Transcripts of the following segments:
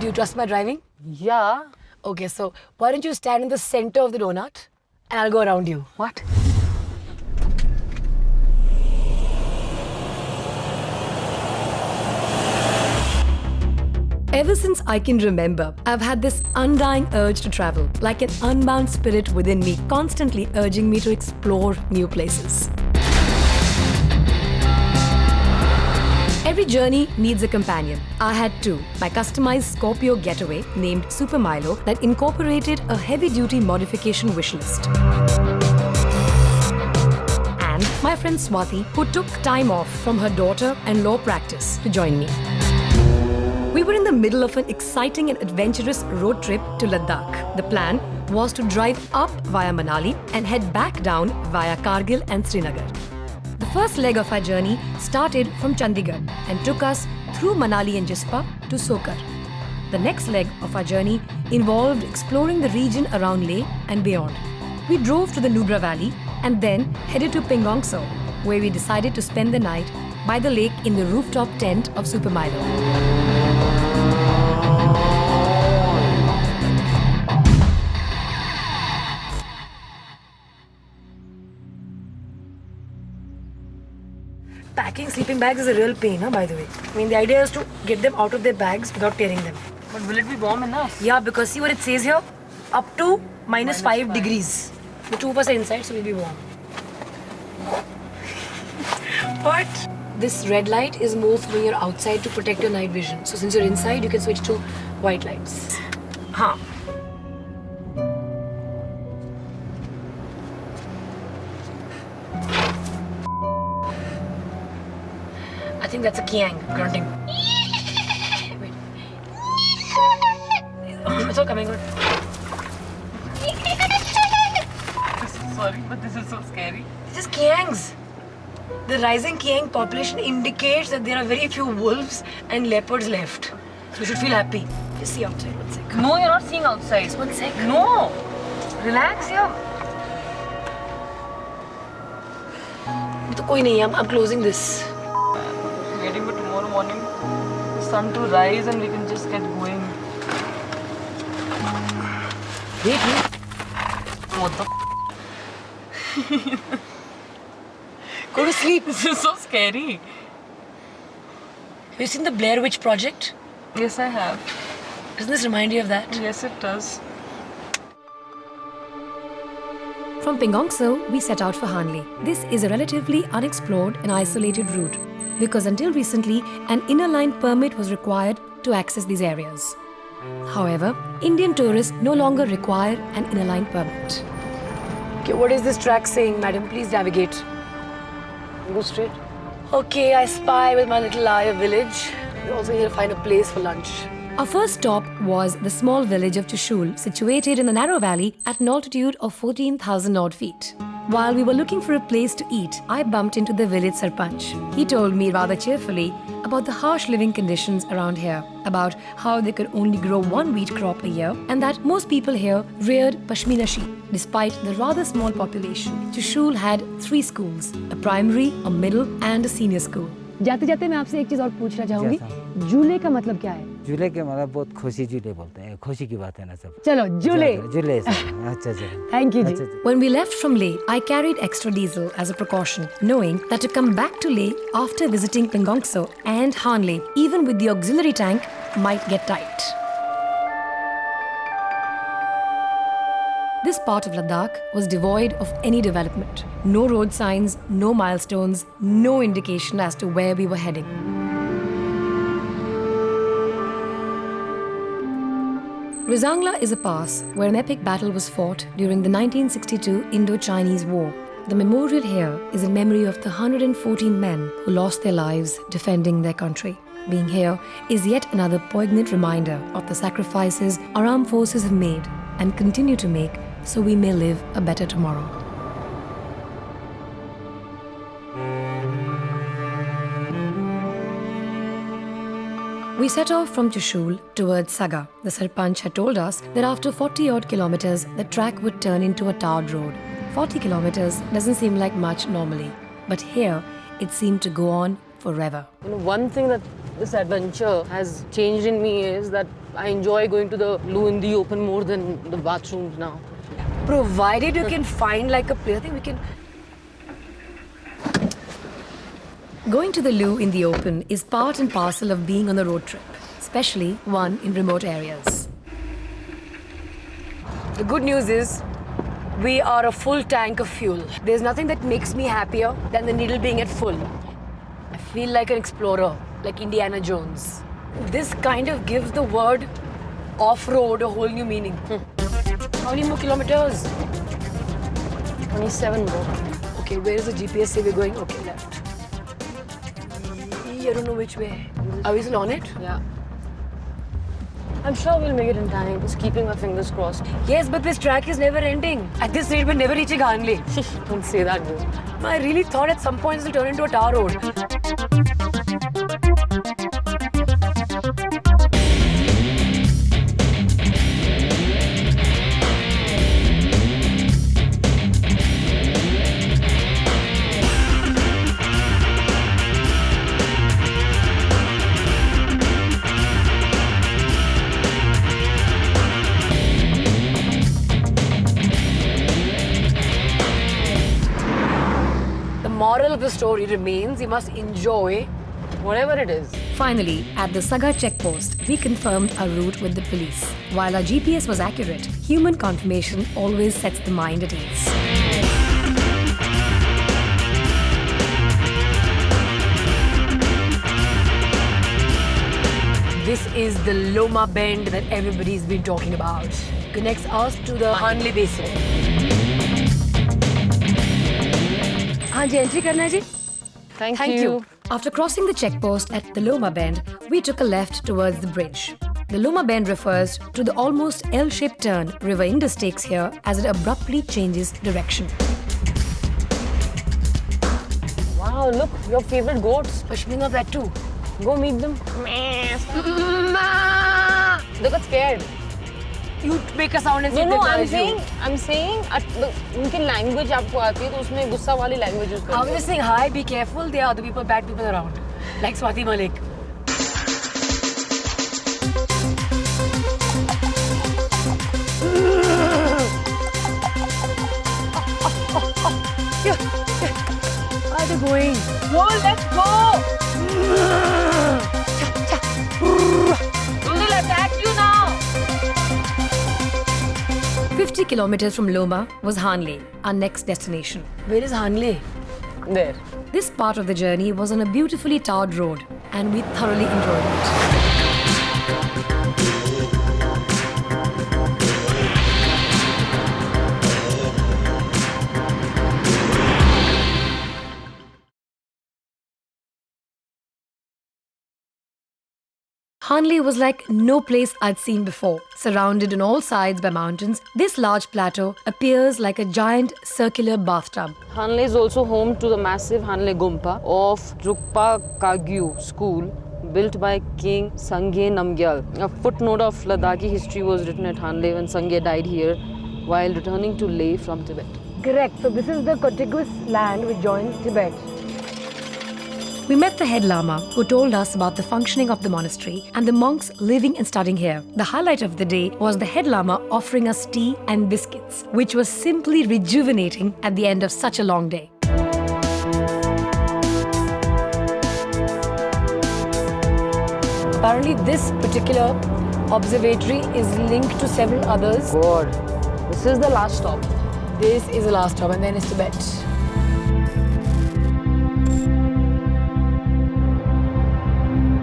Do you trust my driving? Yeah. Okay, so why don't you stand in the center of the donut and I'll go around you. What? Ever since I can remember, I've had this undying urge to travel, like an unbound spirit within me, constantly urging me to explore new places. Every journey needs a companion. I had two. My customized Scorpio getaway named Super Milo that incorporated a heavy-duty modification wish list. And my friend Swati, who took time off from her daughter and law practice to join me. We were in the middle of an exciting and adventurous road trip to Ladakh. The plan was to drive up via Manali and head back down via Kargil and Srinagar. The first leg of our journey started from Chandigarh and took us through Manali and Jispa to Sokar. The next leg of our journey involved exploring the region around Leh and beyond. We drove to the Nubra Valley and then headed to Pangong Tso, where we decided to spend the night by the lake in the rooftop tent of Super Milo. Packing sleeping bags is a real pain, by the way. I mean, the idea is to get them out of their bags without tearing them. But will it be warm enough? Yeah, because see what it says here? Up to minus 5 degrees. The two of us are inside, so we'll be warm. What? This red light is moved when you're outside to protect your night vision. So since you're inside, you can switch to white lights. Huh. I think that's a Kiang grunting. Wait. It's all coming good. Sorry, but this is so scary. This is Kiangs. The rising Kiang population indicates that there are very few wolves and leopards left. So you should feel happy. Just see outside, 1 sec. No, you're not seeing outside. Just 1 sec. No. Relax here. तो कोई नहीं है. I'm closing this. Waiting for tomorrow morning, the sun to rise and we can just get going. Wait. What the Go to sleep. This is so scary. Have you seen the Blair Witch Project? Yes, I have. Doesn't this remind you of that? Yes, it does. From Pangong Tso, we set out for Hanle. This is a relatively unexplored and isolated route because until recently, an inner line permit was required to access these areas. However, Indian tourists no longer require an inner line permit. Okay, what is this track saying, madam? Please navigate. Go straight. Okay, I spy with my little eye a village. We're also here to find a place for lunch. Our first stop was the small village of Chushul, situated in the narrow valley at an altitude of 14,000 odd feet. While we were looking for a place to eat, I bumped into the village Sarpanch. He told me rather cheerfully about the harsh living conditions around here, about how they could only grow one wheat crop a year, and that most people here reared Pashmina sheep. Despite the rather small population, Chushul had 3 schools, a primary, a middle and a senior school. जाते जाते मैं आपसे एक चीज और पूछना चाहूंगी, झूले का मतलब क्या है? झूले के मतलब बहुत खुशी झूले बोलते हैं, खुशी की बात है ना सब. चलो झूले. झूले अच्छा. Thank you. When we left from Leh, I carried extra diesel as a precaution, knowing that to come back to Leh after visiting Pangong Tso and Hanle, even with the auxiliary tank, might get tight. This part of Ladakh was devoid of any development. No road signs, no milestones, no indication as to where we were heading. Rizangla is a pass where an epic battle was fought during the 1962 Indo-Chinese War. The memorial here is in memory of the 114 men who lost their lives defending their country. Being here is yet another poignant reminder of the sacrifices our armed forces have made and continue to make so we may live a better tomorrow. We set off from Chushul towards Saga. The Sarpanch had told us that after 40-odd kilometers, the track would turn into a tarred road. 40 kilometers doesn't seem like much normally, but here it seemed to go on forever. One thing that this adventure has changed in me is that I enjoy going to the loo in the open more than the bathrooms now. Provided you can find like a place, I think we can. Going to the loo in the open is part and parcel of being on a road trip, especially one in remote areas. The good news is we are a full tank of fuel. There's nothing that makes me happier than the needle being at full. I feel like an explorer, like Indiana Jones. This kind of gives the word off-road a whole new meaning. How many more kilometers? 27 more. Okay, where is the GPS say we're going? Okay, left. I don't know which way. Are we still on it? Yeah. I'm sure we'll make it in time. Just keeping my fingers crossed. Yes, but this track is never ending. At this rate, we're never reaching Hanle. Don't say that, girl. I really thought at some point this will turn into a tar road. The moral of the story remains you must enjoy Whatever it is. Finally, at the Saga checkpost, we confirmed our route with the police. While our GPS was accurate, human confirmation always sets the mind at ease. This is the Loma Bend that everybody's been talking about. Connects us to the Hanle Basin. हाँ जी, entry करना है जी? Thank Thank you. you. After crossing the checkpost at the Loma Bend, we took a left towards the bridge. The Loma Bend refers to the almost L-shaped turn River Indus takes here as it abruptly changes direction. Wow, look, your favorite goats. Pashmina that too. Go meet them. They got scared. You make a sound and say No, they I'm saying, उनकी language आपको आती है तो उसमें गुस्सा वाली language use I was just saying, hi, be careful, there are other people, bad people around. Like Swati Malik. Where are they going? No, let's go. They'll attack you now. 50 kilometers from Loma was Hanle, our next destination. Where is Hanle? There. This part of the journey was on a beautifully tarred road, and we thoroughly enjoyed it. Hanle was like no place I'd seen before. Surrounded on all sides by mountains, this large plateau appears like a giant circular bathtub. Hanle is also home to the massive Hanle Gumpa of Drukpa Kagyu school built by King Sangye Namgyal. A footnote of Ladakhi history was written at Hanle when Sangye died here while returning to Leh from Tibet. Correct. So this is the contiguous land which joins Tibet. We met the head Lama who told us about the functioning of the monastery and the monks living and studying here. The highlight of the day was the head Lama offering us tea and biscuits, which was simply rejuvenating at the end of such a long day. Apparently this particular observatory is linked to several others. God, this is the last stop. This is the last stop and then is Tibet.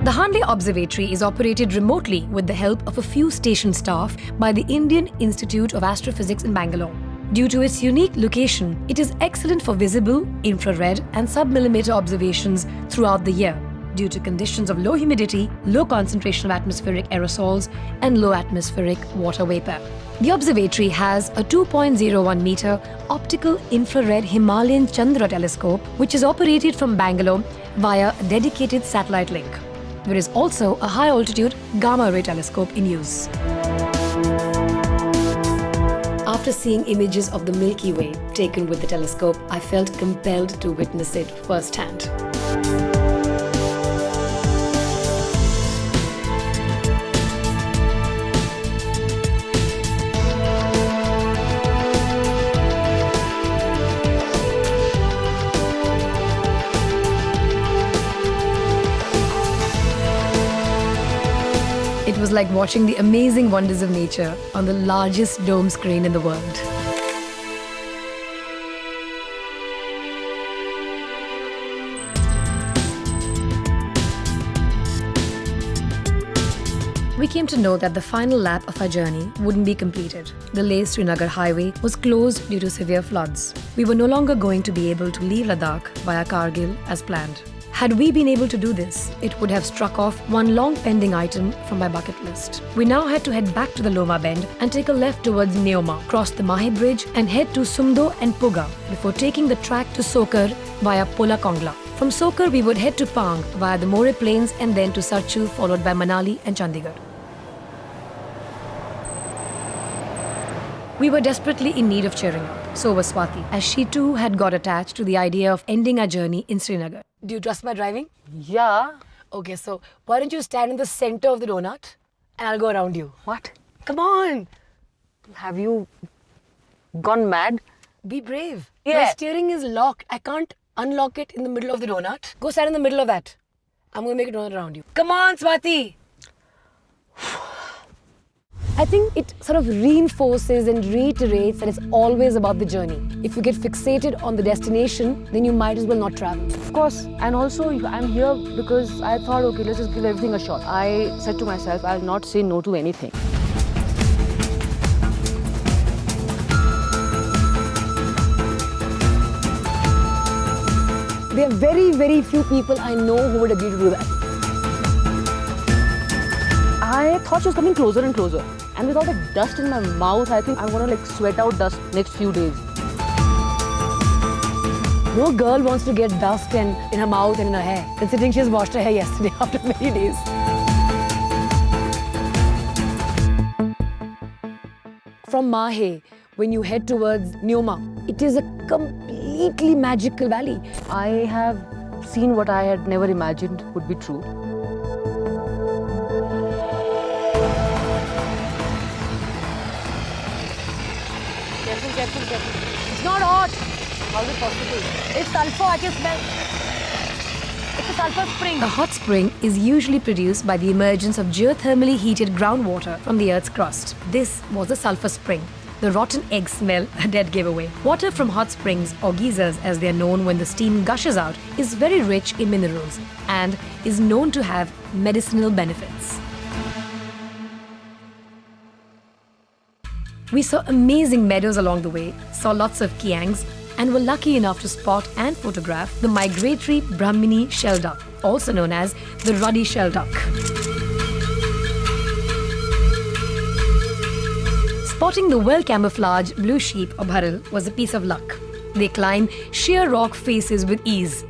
The Hanle Observatory is operated remotely with the help of a few station staff by the Indian Institute of Astrophysics in Bangalore. Due to its unique location, it is excellent for visible, infrared and sub-millimeter observations throughout the year due to conditions of low humidity, low concentration of atmospheric aerosols and low atmospheric water vapor. The observatory has a 2.01 meter optical infrared Himalayan Chandra telescope which is operated from Bangalore via a dedicated satellite link. There is also a high-altitude gamma-ray telescope in use. After seeing images of the Milky Way taken with the telescope, I felt compelled to witness it firsthand. was like watching the amazing wonders of nature on the largest dome screen in the world. We came to know that the final lap of our journey wouldn't be completed. The Leh-Srinagar highway was closed due to severe floods. We were no longer going to be able to leave Ladakh via Kargil as planned. Had we been able to do this, it would have struck off one long pending item from my bucket list. We now had to head back to the Loma Bend and take a left towards Neoma, cross the Mahe Bridge and head to Sumdo and Puga before taking the track to Sokar via Pola Kongla. From Sokar, we would head to Pang via the More Plains and then to Sarchu, followed by Manali and Chandigarh. We were desperately in need of cheering up. So was Swati, as she too had got attached to the idea of ending our journey in Srinagar. Do you trust my driving? Yeah. Okay, so why don't you stand in the center of the donut and I'll go around you. What? Come on, Have you gone mad? be brave. Yeah. My steering is locked. I can't unlock it in the middle of the donut. Go stand in the middle of that. I'm going to make a donut around you. Come on, Swati. I think it sort of reinforces and reiterates that it's always about the journey. If you get fixated on the destination, then you might as well not travel. Of course. And also, I'm here because I thought, okay, let's just give everything a shot. I said to myself, I'll not say no to anything. There are very, very few people I know who would agree to do that. I thought she was coming closer and closer. And with all the dust in my mouth, I think I'm gonna like sweat out dust next few days. No girl wants to get dust in her mouth and in her hair, considering she has washed her hair yesterday after many days. From Mahe, when you head towards Neoma, it is a completely magical valley. I have seen what I had never imagined would be true. Careful. It's not hot. How is it possible? It's sulfur, I can smell. It's a sulfur spring. A hot spring is usually produced by the emergence of geothermally heated groundwater from the Earth's crust. This was a sulfur spring. The rotten egg smell a dead giveaway. Water from hot springs, or geysers as they are known when the steam gushes out, is very rich in minerals and is known to have medicinal benefits. We saw amazing meadows along the way, saw lots of kiangs, and were lucky enough to spot and photograph the migratory Brahmini shell duck, also known as the ruddy shell duck. Spotting the well-camouflaged blue sheep or bharil was a piece of luck. They climb sheer rock faces with ease.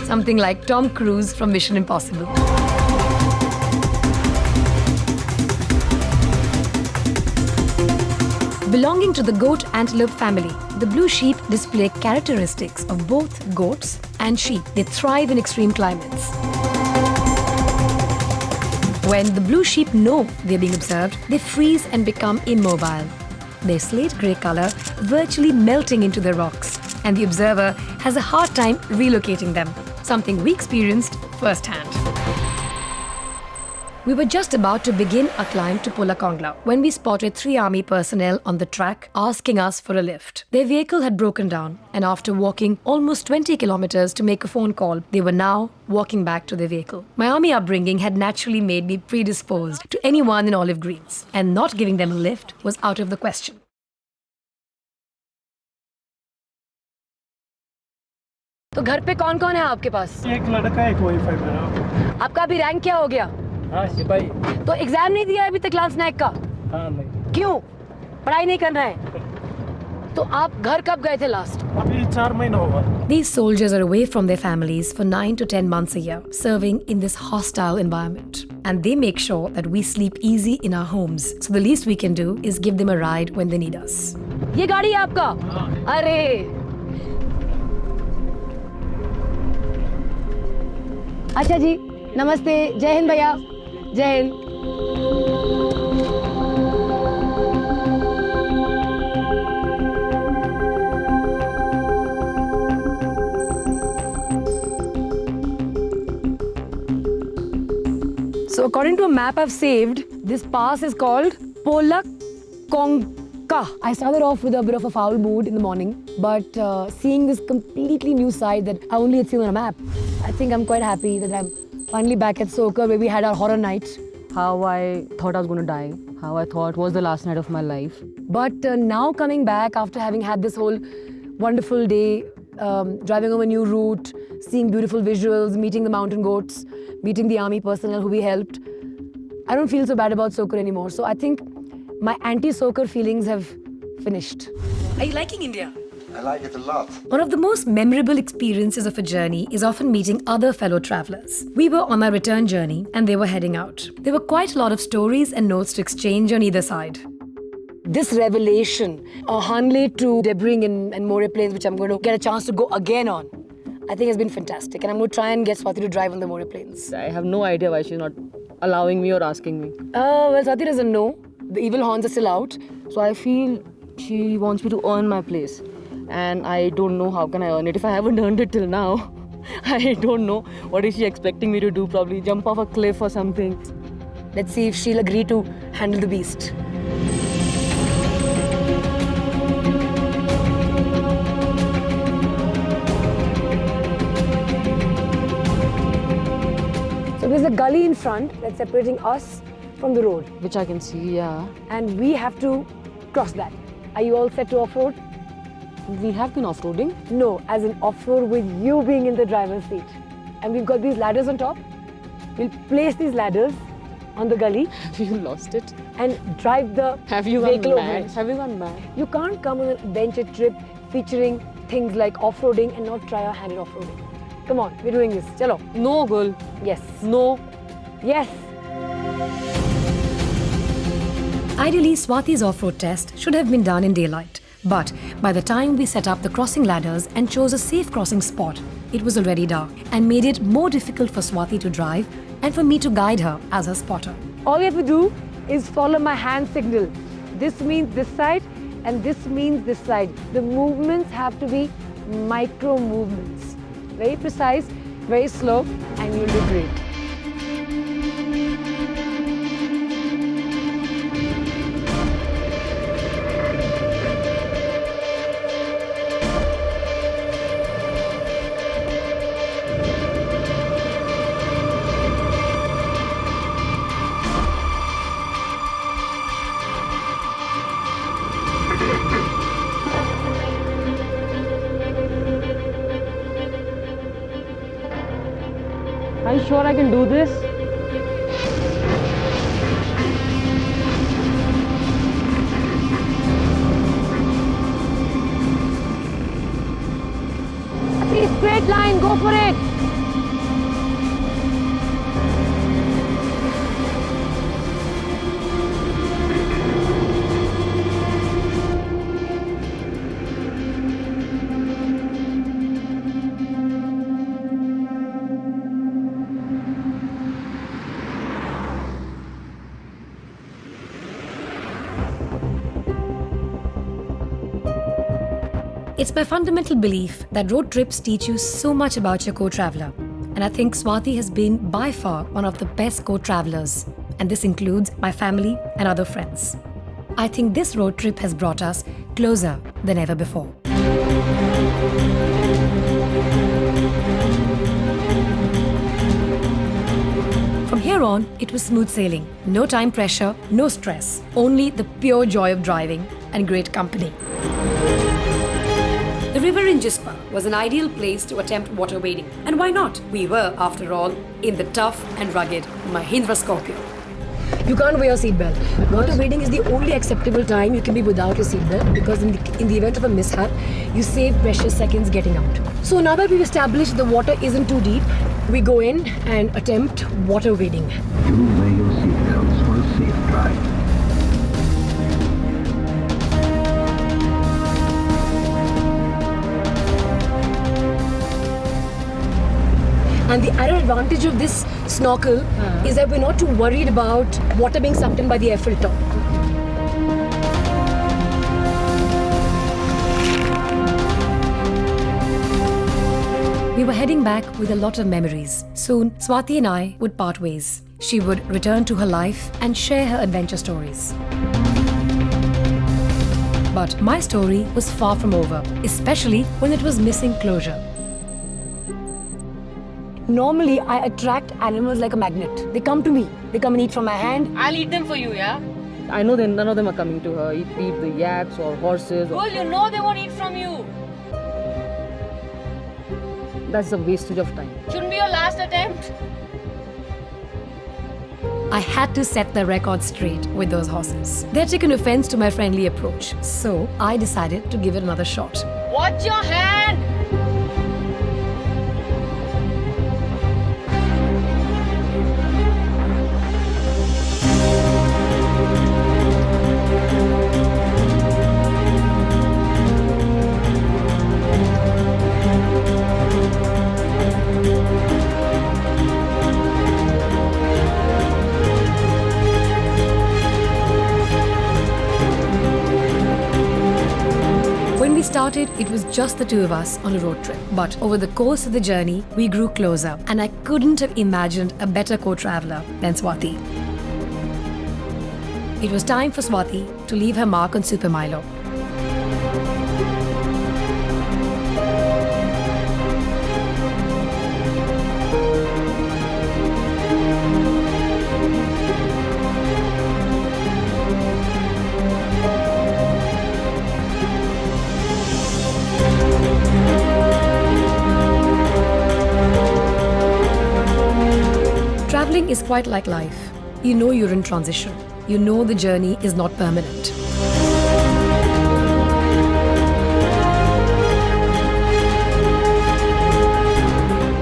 Something like Tom Cruise from Mission Impossible. Belonging to the goat antelope family, the blue sheep display characteristics of both goats and sheep. They thrive in extreme climates. When the blue sheep know they're being observed, they freeze and become immobile. Their slate grey color virtually melting into the rocks, and the observer has a hard time relocating them, something we experienced firsthand. We were just about to begin our climb to Pola Kongla when we spotted 3 army personnel on the track asking us for a lift. Their vehicle had broken down, and after walking almost 20 kilometers to make a phone call, they were now walking back to their vehicle. My army upbringing had naturally made me predisposed to anyone in olive greens, and not giving them a lift was out of the question. तो घर पे कौन-कौन है आपके पास? एक लड़का एक wife है मेरा। आपका अभी रैंक क्या हो गया? हाँ सिपाही। तो एग्जाम नहीं दिया अभी तक क्लास 9 का? हाँ नहीं। क्यों? पढ़ाई नहीं करना है? तो आप घर कब गए थे लास्ट? अभी 4 महीना हुआ। These soldiers are away from their families for 9 to 10 months a year, serving in this hostile environment. And they make sure that we sleep easy in our homes. So the least we can do is give them a ride when they need us. ये गाड़ी है आपका? अरे अच्छा जी, नमस्ते, जय हिंद भैया, जय Hind. So according to a map I've saved, this pass is called Polakkonka. I started off with a bit of a foul mood in the morning, but seeing this completely new side that I only had seen on a map, I think I'm quite happy that I'm finally back at Soker, where we had our horror night. How I thought I was going to die, how I thought was the last night of my life. But now coming back after having had this whole wonderful day, driving on a new route, seeing beautiful visuals, meeting the mountain goats, meeting the army personnel who we helped, I don't feel so bad about Soker anymore. So I think my anti-Soker feelings have finished. Are you liking India? I like it a lot. One of the most memorable experiences of a journey is often meeting other fellow travelers. We were on our return journey and they were heading out. There were quite a lot of stories and notes to exchange on either side. This revelation, Hanle to Debring and More planes, which I'm going to get a chance to go again on, I think has been fantastic. And I'm going to try and get Swati to drive on the More planes. I have no idea why she's not allowing me or asking me. Well, Swati doesn't know. The evil horns are still out. So I feel she wants me to earn my place. And I don't know how can I earn it. If I haven't earned it till now, I don't know. What is she expecting me to do? Probably jump off a cliff or something. Let's see if she'll agree to handle the beast. So there's a gully in front that's separating us from the road. Which I can see, yeah. And we have to cross that. Are you all set to off-road? We have been off-roading. No, as in off-road with you being in the driver's seat. And we've got these ladders on top. We'll place these ladders on the gully. Have you lost it? And drive the Have you vehicle gone over mad? it. Have you gone mad? You can't come on a venture trip featuring things like off-roading and not try our hand at off-roading. Come on, we're doing this. Chalo. No, girl. Yes. No. Yes. Ideally, Swati's off-road test should have been done in daylight. But by the time we set up the crossing ladders and chose a safe crossing spot, it was already dark and made it more difficult for Swati to drive and for me to guide her as her spotter. All you have to do is follow my hand signal. This means this side and this means this side. The movements have to be micro movements. Very precise, very slow, and you'll do great. Are you sure I can do this? Straight line, go for it. It's my fundamental belief that road trips teach you so much about your co-traveler. And I think Swati has been by far one of the best co-travelers. And this includes my family and other friends. I think this road trip has brought us closer than ever before. From here on, it was smooth sailing. No time pressure, no stress. Only the pure joy of driving and great company. The river in Jispa was an ideal place to attempt water wading. And why not? We were, after all, in the tough and rugged Mahindra Scorpio. You can't wear your seatbelt. Water wading is the only acceptable time you can be without your seatbelt because in the event of a mishap, you save precious seconds getting out. So now that we've established the water isn't too deep, we go in and attempt water wading. Do wear your seatbelts for a safe drive. And the added advantage of this snorkel is that we're not too worried about water being sucked in by the air filter. We were heading back with a lot of memories. Soon, Swati and I would part ways. she would return to her life and share her adventure stories. But my story was far from over, especially when it was missing closure. Normally, I attract animals like a magnet. They come to me. They come and eat from my hand. I'll eat them for you, yeah? I know none of them are coming to her. Eat the yaks or horses. Well, you know they won't eat from you. That's a wastage of time. Shouldn't be your last attempt. I had to set the record straight with those horses. They had taken offense to my friendly approach, so I decided to give it another shot. Watch your hand. When we started, it was just the two of us on a road trip. But over the course of the journey, we grew closer, and I couldn't have imagined a better co-traveler than Swati. It was time for Swati to leave her mark on Super Milo. Traveling is quite like life. You know you're in transition. You know the journey is not permanent.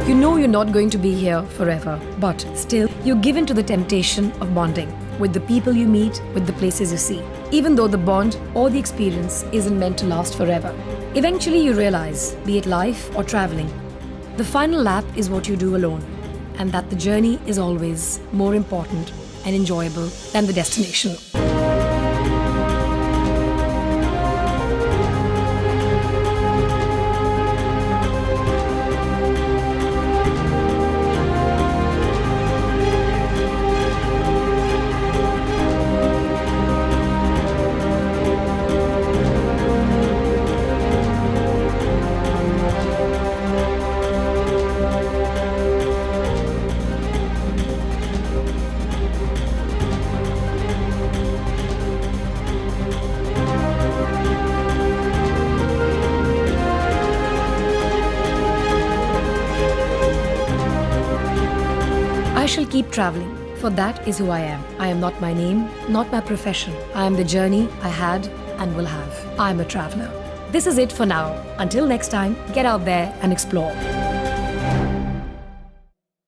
You know you're not going to be here forever, but still, you're given to the temptation of bonding with the people you meet, with the places you see, even though the bond or the experience isn't meant to last forever. Eventually, you realize, be it life or traveling, the final lap is what you do alone, and that the journey is always more important and enjoyable than the destination. I shall keep traveling, for that is who I am. I am not my name, not my profession. I am the journey I had and will have. I am a traveler. This is it for now. Until next time, get out there and explore.